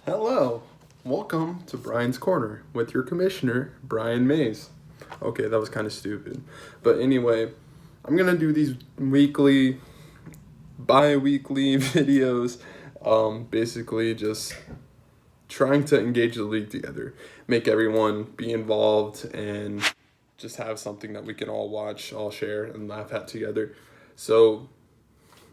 Hello, welcome to Brian's Corner with your commissioner, Brian Mays. Okay, that was kind of stupid. But anyway, I'm going to do these weekly, bi-weekly videos, basically just trying to engage the league together, make everyone be involved, and just have something that we can all watch, all share, and laugh at together. So,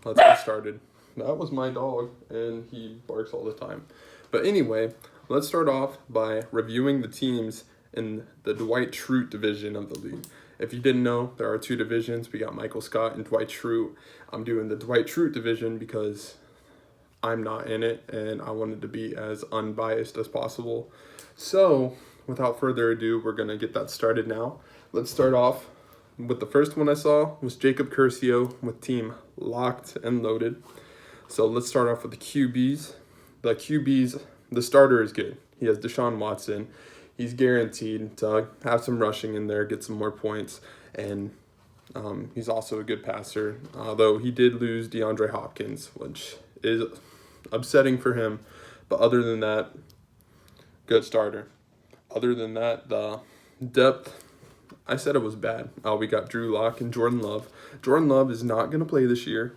let's get started. That was my dog, and he barks all the time. But anyway, let's start off by reviewing the teams in the Dwight Schrute division of the league. If you didn't know, there are two divisions. We got Michael Scott and Dwight Schrute. I'm doing the Dwight Schrute division because I'm not in it, and I wanted to be as unbiased as possible. So, without further ado, we're going to get that started now. Let's start off with the first one I saw was Jacob Curcio with team Locked and Loaded. So let's start off with the QBs. The starter is good. He has Deshaun Watson. He's guaranteed to have some rushing in there, get some more points, and he's also a good passer. Although he did lose DeAndre Hopkins, which is upsetting for him. But other than that, good starter. Other than that, the depth, I said it was bad. We got Drew Lock and Jordan Love. Jordan Love is not going to play this year,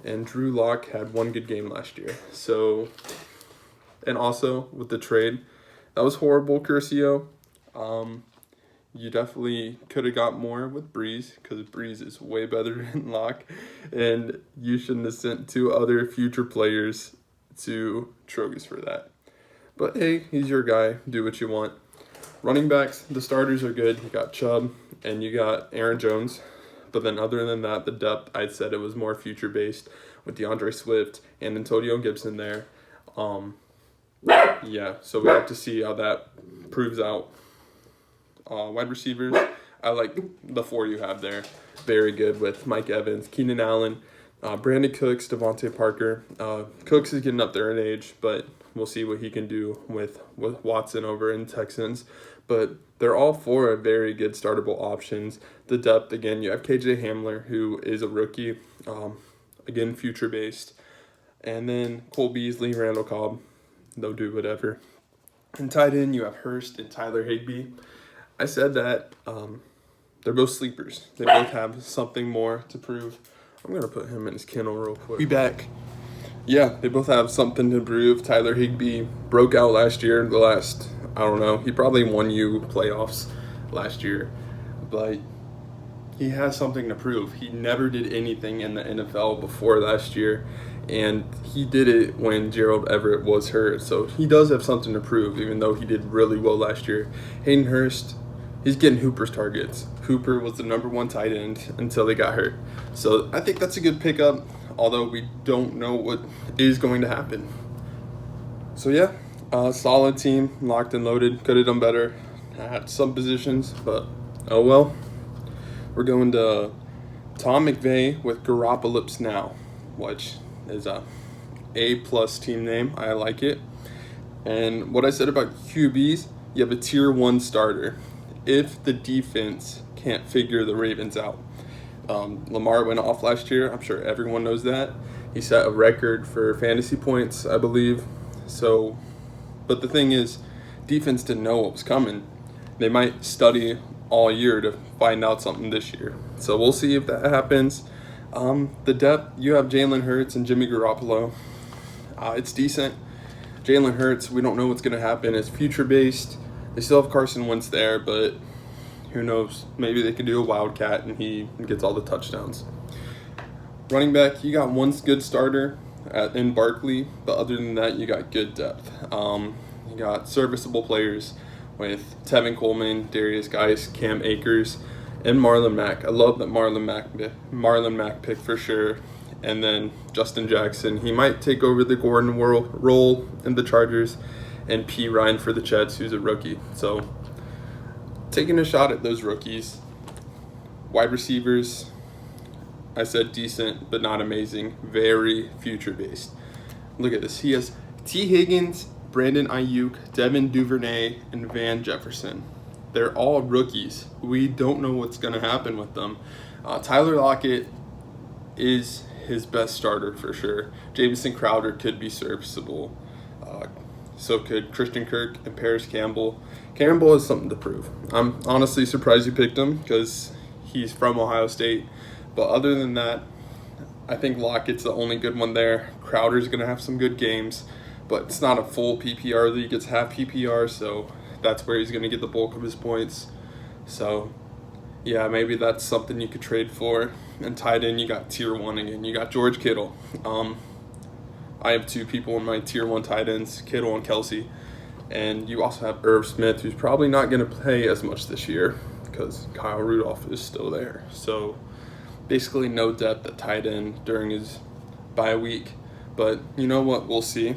and Drew Lock had one good game last year. So, and also with the trade, that was horrible, Curcio. You definitely could have got more with Breeze because Breeze is way better than Lock, and you shouldn't have sent two other future players to Trogus for that. But hey, he's your guy. Do what you want. Running backs, the starters are good. You got Chubb and you got Aaron Jones. But then other than that, the depth, I'd said it was more future-based with DeAndre Swift and Antonio Gibson there. Yeah, so we have to see how that proves out. Wide receivers, I like the four you have there. Very good with Mike Evans, Keenan Allen, Brandon Cooks, Devontae Parker. Cooks is getting up there in age, but we'll see what he can do with Watson over in Texans. But they're all four very good startable options. The depth, again, you have KJ Hamler, who is a rookie, again, future-based. And then Cole Beasley, Randall Cobb, they'll do whatever. And tight end, you have Hurst and Tyler Higbee. I said that they're both sleepers. They both have something more to prove. I'm going to put him in his kennel real quick. Be back. Yeah, they both have something to prove. Tyler Higbee broke out last year. He probably won you playoffs last year. But he has something to prove. He never did anything in the NFL before last year. And he did it when Gerald Everett was hurt. So he does have something to prove, even though he did really well last year. Hayden Hurst, he's getting Hooper's targets. Hooper was the number one tight end until they got hurt. So I think that's a good pickup, although we don't know what is going to happen. So yeah, solid team, locked and loaded. Could have done better at some positions, but oh well. We're going to Tom McVay with Garoppolops Now, which is a A+ team name. I like it. And what I said about QBs, you have a tier 1 starter if the defense can't figure the Ravens out. Lamar went off last year. I'm sure everyone knows that. He set a record for fantasy points, I believe. So, but the thing is, defense didn't know what was coming. They might study all year to find out something this year. So we'll see if that happens. The depth, you have Jalen Hurts and Jimmy Garoppolo. It's decent. Jalen Hurts, we don't know what's going to happen. It's future-based. They still have Carson Wentz there, but who knows? Maybe they could do a wildcat and he gets all the touchdowns. Running back, you got one good starter in Barkley, but other than that, you got good depth. You got serviceable players with Tevin Coleman, Darius Geis, Cam Akers, and Marlon Mack. I love that Marlon Mack pick for sure. And then Justin Jackson. He might take over the Gordon role in the Chargers. And P. Ryan for the Jets, who's a rookie. So, taking a shot at those rookies. Wide receivers, I said decent, but not amazing. Very future-based. Look at this. He has T. Higgins, Brandon Ayuk, Devin Duvernay, and Van Jefferson. They're all rookies. We don't know what's going to happen with them. Tyler Lockett is his best starter for sure. Jamison Crowder could be serviceable. So could Christian Kirk and Paris Campbell. Campbell has something to prove. I'm honestly surprised you picked him because he's from Ohio State. But other than that, I think Lockett's the only good one there. Crowder's going to have some good games, but it's not a full PPR league. It's half PPR, so that's where he's going to get the bulk of his points. So, yeah, maybe that's something you could trade for. And tight end, you got tier 1 again. You got George Kittle. I have 2 people in my tier 1 tight ends, Kittle and Kelsey. And you also have Irv Smith, who's probably not going to play as much this year because Kyle Rudolph is still there. So basically no depth at tight end during his bye week. But you know what? We'll see.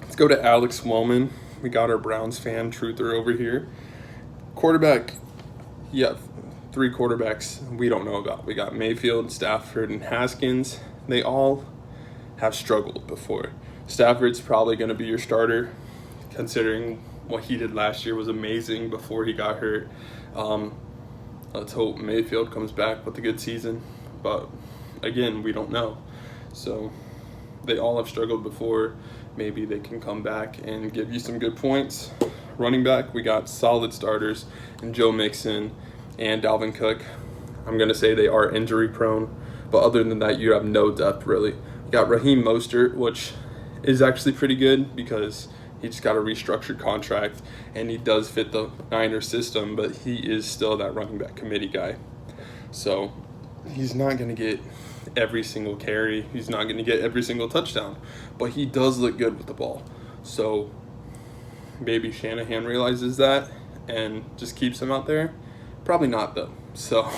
Let's go to Alex Wellman. We got our Browns fan truther over here. Quarterback, yeah, 3 quarterbacks we don't know about. We got Mayfield, Stafford, and Haskins. They all have struggled before. Stafford's probably going to be your starter, considering what he did last year was amazing before he got hurt. Let's hope Mayfield comes back with a good season. But again, we don't know. So they all have struggled before. Maybe they can come back and give you some good points. Running back, we got solid starters in Joe Mixon and Dalvin Cook. I'm going to say they are injury prone. But other than that, you have no depth really. You got Raheem Mostert, which is actually pretty good because he just got a restructured contract, and he does fit the Niners system, but he is still that running back committee guy. So he's not going to get every single carry. He's not going to get every single touchdown, but he does look good with the ball. So maybe Shanahan realizes that and just keeps him out there. Probably not, though. So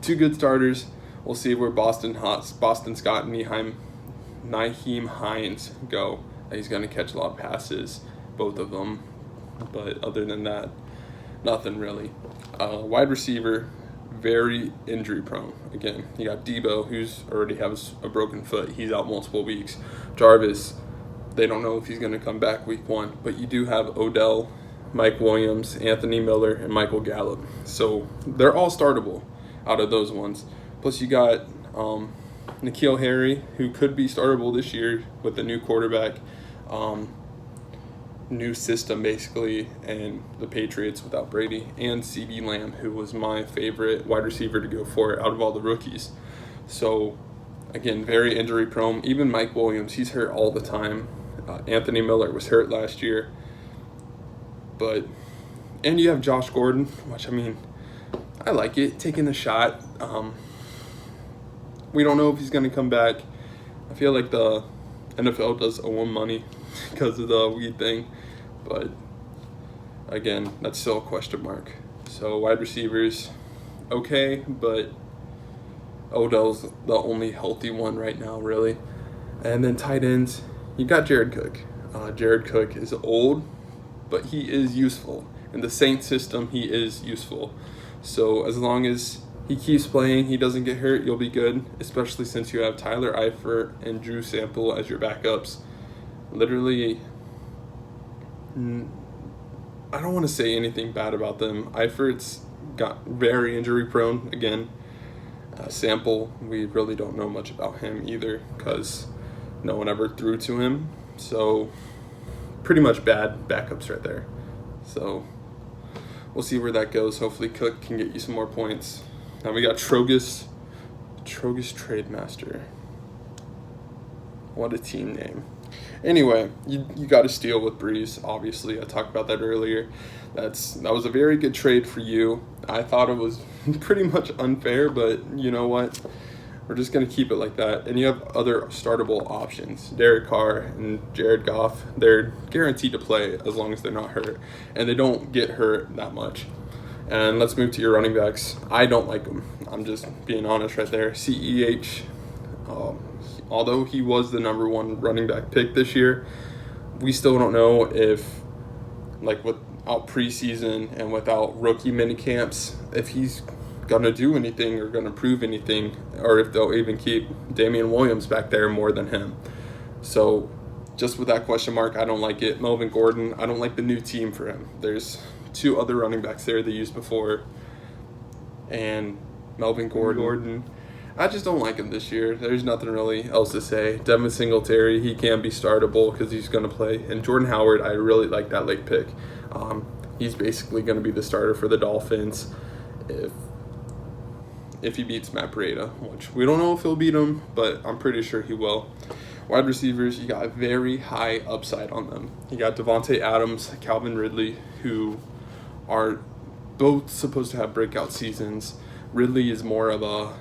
2 good starters. We'll see where Boston Scott and Nyheim Hines go. He's going to catch a lot of passes, both of them. But other than that, nothing really. Wide receiver, very injury prone. Again, you got Debo, who's already has a broken foot. He's out multiple weeks. Jarvis, they don't know if he's going to come back week 1. But you do have Odell, Mike Williams, Anthony Miller, and Michael Gallup. So they're all startable out of those ones. Plus you got N'Keal Harry, who could be startable this year with the new quarterback. New system basically, and the Patriots without Brady, and CeeDee Lamb, who was my favorite wide receiver to go for out of all the rookies. So again, very injury prone. Even Mike Williams, he's hurt all the time. Anthony Miller was hurt last year. And you have Josh Gordon, which I like it, taking a shot. We don't know if he's going to come back. I feel like the NFL does owe him money because of the weed thing. But again, that's still a question mark. So wide receivers, okay, but Odell's the only healthy one right now, really. And then tight ends, you got Jared Cook. Jared Cook is old, but he is useful. In the Saints system, he is useful. So as long as he keeps playing, he doesn't get hurt, you'll be good, especially since you have Tyler Eifert and Drew Sample as your backups. Literally, I don't want to say anything bad about them. Eifert's got very injury prone again. Sample, we really don't know much about him either because no one ever threw to him. So pretty much bad backups right there. So we'll see where that goes. Hopefully Cook can get you some more points. Now we got Trogus Trademaster. What a team name. Anyway, you got to steal with Breeze, obviously. I talked about that earlier. That was a very good trade for you. I thought it was pretty much unfair, but you know what? We're just going to keep it like that. And you have other startable options. Derek Carr and Jared Goff, they're guaranteed to play as long as they're not hurt. And they don't get hurt that much. And let's move to your running backs. I don't like them. I'm just being honest right there. CEH, although he was the number 1 running back pick this year, we still don't know if, like without preseason and without rookie mini camps, if he's going to do anything or going to prove anything, or if they'll even keep Damian Williams back there more than him. So just with that question mark, I don't like it. Melvin Gordon, I don't like the new team for him. There's 2 other running backs there they used before, and Melvin Gordon, I just don't like him this year. There's nothing really else to say. Devin Singletary, he can be startable because he's going to play. And Jordan Howard, I really like that late pick. He's basically going to be the starter for the Dolphins if he beats Matt Breida, which we don't know if he'll beat him, but I'm pretty sure he will. Wide receivers, you got very high upside on them. You got Devontae Adams, Calvin Ridley, who are both supposed to have breakout seasons. Ridley is more of a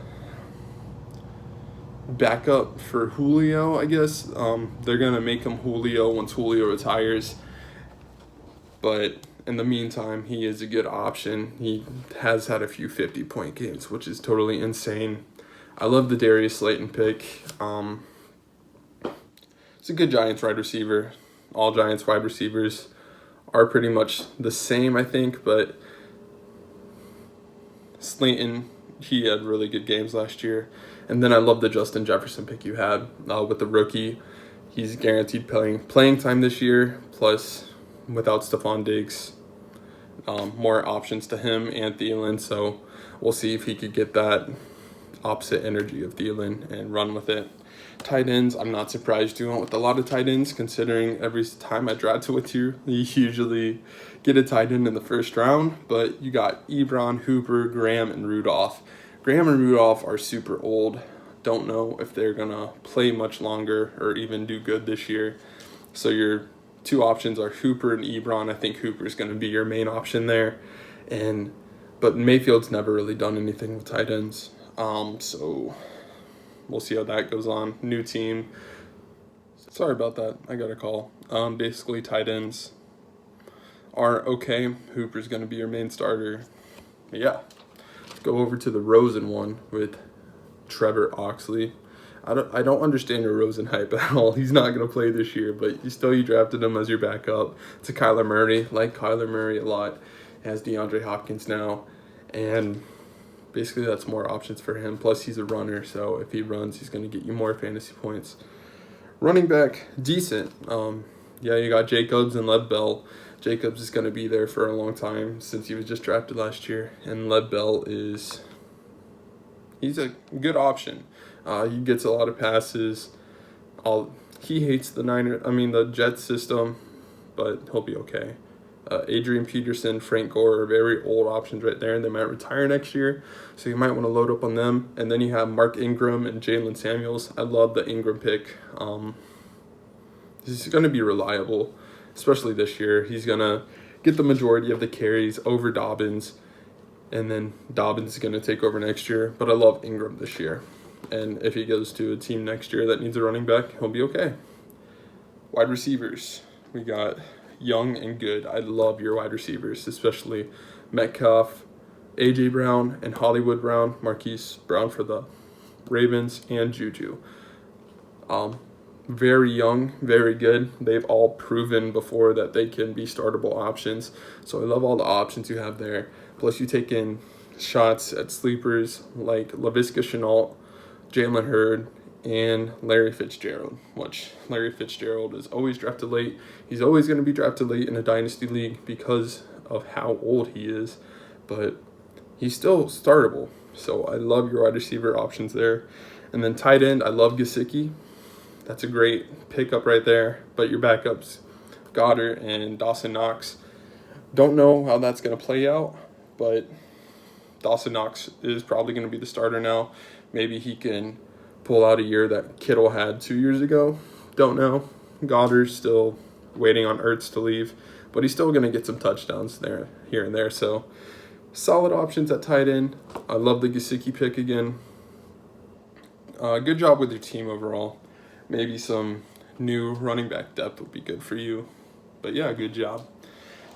backup for Julio, I guess. They're going to make him Julio once Julio retires. But in the meantime, he is a good option. He has had a few 50-point games, which is totally insane. I love the Darius Slayton pick. It's a good Giants wide receiver. All Giants wide receivers are pretty much the same, I think, but Slayton, he had really good games last year. And then I love the Justin Jefferson pick you had with the rookie. He's guaranteed playing time this year, plus without Stephon Diggs, more options to him and Thielen. So we'll see if he could get that opposite energy of Thielen and run with it. Tight ends, I'm not surprised you went with a lot of tight ends, considering every time I draft with you usually get a tight end in the first round. But you got Ebron, Hooper, Graham, and Rudolph. Graham and Rudolph are super old. Don't know if they're going to play much longer or even do good this year. So your two options are Hooper and Ebron. I think Hooper is going to be your main option there. But Mayfield's never really done anything with tight ends. So we'll see how that goes on. New team. Sorry about that. I got a call. Basically, tight ends are okay. Hooper's going to be your main starter. But yeah. Let's go over to the Rosen one with Trevor Oxley. I don't understand your Rosen hype at all. He's not going to play this year, but you drafted him as your backup. It's a Kyler Murray. Like Kyler Murray a lot. Has DeAndre Hopkins now. And basically that's more options for him. Plus he's a runner, so if he runs, he's going to get you more fantasy points. Running back, decent. Yeah, you got Jacobs and Lev Bell. Jacobs is going to be there for a long time since he was just drafted last year. And Lev Bell he's a good option. He gets a lot of passes. He hates the Jets system, but he'll be okay. Adrian Peterson, Frank Gore are very old options right there, and they might retire next year, so you might want to load up on them. And then you have Mark Ingram and Jalen Samuels. I love the Ingram pick. He's going to be reliable, especially this year. He's going to get the majority of the carries over Dobbins, and then Dobbins is going to take over next year. But I love Ingram this year, and if he goes to a team next year that needs a running back, he'll be okay. Wide receivers, we got young and good. I love your wide receivers, especially Metcalf, A.J. Brown, and Hollywood Brown, Marquise Brown for the Ravens, and Juju. Very young, very good. They've all proven before that they can be startable options. So I love all the options you have there. Plus you take in shots at sleepers like Laviska Shenault, Jalen Hurd, and Larry Fitzgerald, which Larry Fitzgerald is always drafted late. He's always going to be drafted late in a dynasty league because of how old he is, but he's still startable. So I love your wide receiver options there. And then tight end, I love Gesicki. That's a great pickup right there. But your backups, Goddard and Dawson Knox. Don't know how that's going to play out, but Dawson Knox is probably going to be the starter now. Maybe he can pull out a year that Kittle had 2 years ago. Don't know. Goddard's still waiting on Ertz to leave, but he's still going to get some touchdowns there, here and there. So solid options at tight end. I love the Gesicki pick again. Good job with your team overall. Maybe some new running back depth would be good for you. But yeah, good job.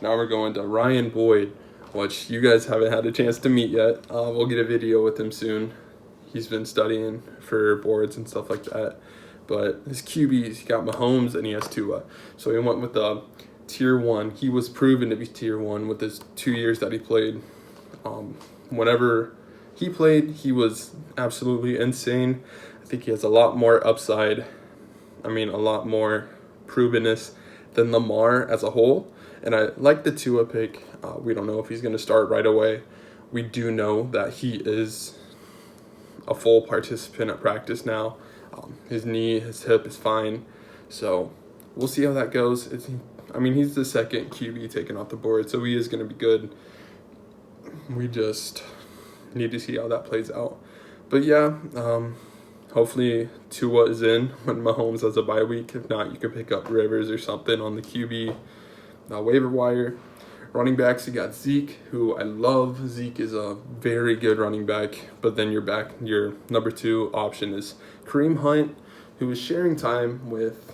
Now we're going to Ryan Boyd, which you guys haven't had a chance to meet yet. We'll get a video with him soon. He's been studying for boards and stuff like that. But his QBs, he got Mahomes and he has Tua. So he went with the tier 1. He was proven to be tier 1 with his 2 years that he played. Whenever he played, he was absolutely insane. I think he has a lot more upside. A lot more provenness than Lamar as a whole. And I like the Tua pick. We don't know if he's going to start right away. We do know that he is a full participant at practice now. His knee, his hip is fine. So we'll see how that goes. He's the second QB taken off the board, so he is going to be good. We just need to see how that plays out. But yeah, hopefully Tua is in when Mahomes has a bye week. If not, you can pick up Rivers or something on the QB waiver wire. Running backs, you got Zeke, who I love. Zeke is a very good running back. But then your number 2 option is Kareem Hunt, who is sharing time with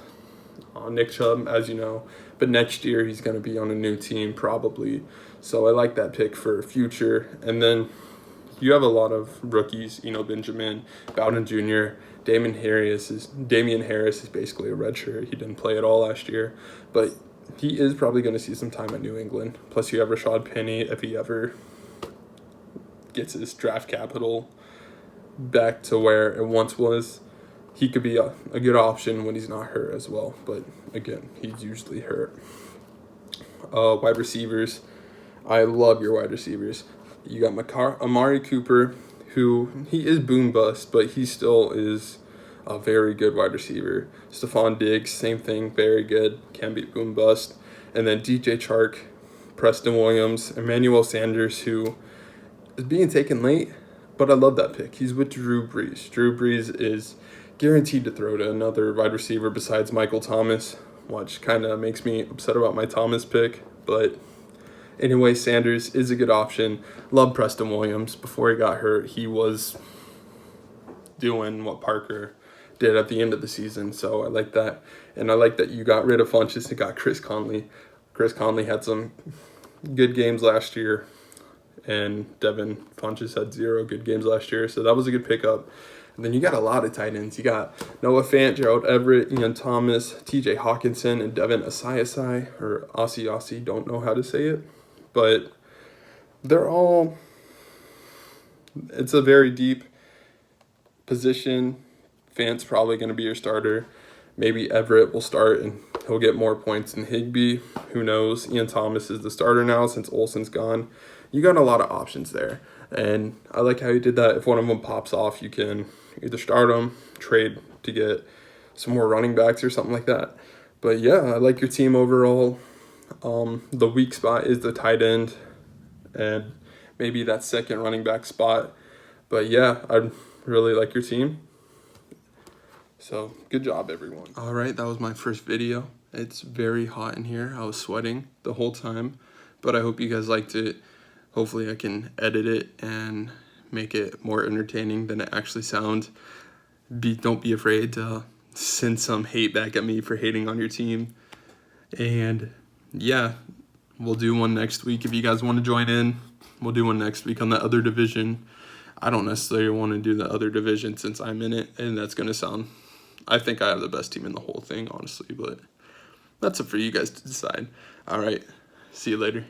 Nick Chubb, as you know. But next year, he's going to be on a new team probably. So I like that pick for future. And then you have a lot of rookies, Benjamin, Bowden Jr., Damian Harris is basically a redshirt. He didn't play at all last year. But he is probably going to see some time at New England. Plus, you have Rashad Penny if he ever gets his draft capital back to where it once was. He could be a good option when he's not hurt as well. But, again, he's usually hurt. Wide receivers. I love your wide receivers. You got Amari Cooper, who he is boom bust, but he still is a very good wide receiver. Stephon Diggs, same thing, very good, can be boom bust. And then DJ Chark, Preston Williams, Emmanuel Sanders, who is being taken late, but I love that pick. He's with Drew Brees. Drew Brees is guaranteed to throw to another wide receiver besides Michael Thomas, which kind of makes me upset about my Thomas pick. But anyway, Sanders is a good option. Love Preston Williams. Before he got hurt, he was doing what Parker did at the end of the season, so I like that. And I like that you got rid of Funchess and got Chris Conley. Chris Conley had some good games last year, and Devin Funchess had 0 good games last year, so that was a good pickup. And then you got a lot of tight ends. You got Noah Fant, Gerald Everett, Ian Thomas, TJ Hawkinson, and Devin Asiasi, or Asiasi, don't know how to say it. But it's a very deep position. Fant's probably going to be your starter. Maybe Everett will start and he'll get more points than Higbee. Who knows? Ian Thomas is the starter now since Olsen's gone. You got a lot of options there. And I like how you did that. If one of them pops off, you can either start them, trade to get some more running backs or something like that. But yeah, I like your team overall. The weak spot is the tight end and maybe that second running back spot. But yeah, I really like your team. So good job, everyone. All right, that was my first video. It's very hot in here. I was sweating the whole time, but I hope you guys liked it. Hopefully I can edit it and make it more entertaining than it actually sounds. Don't be afraid to send some hate back at me for hating on your team. And yeah, we'll do one next week. If you guys want to join in, we'll do one next week on the other division. I don't necessarily want to do the other division since I'm in it, and that's going to sound... I think I have the best team in the whole thing, honestly, but that's up for you guys to decide. All right, see you later.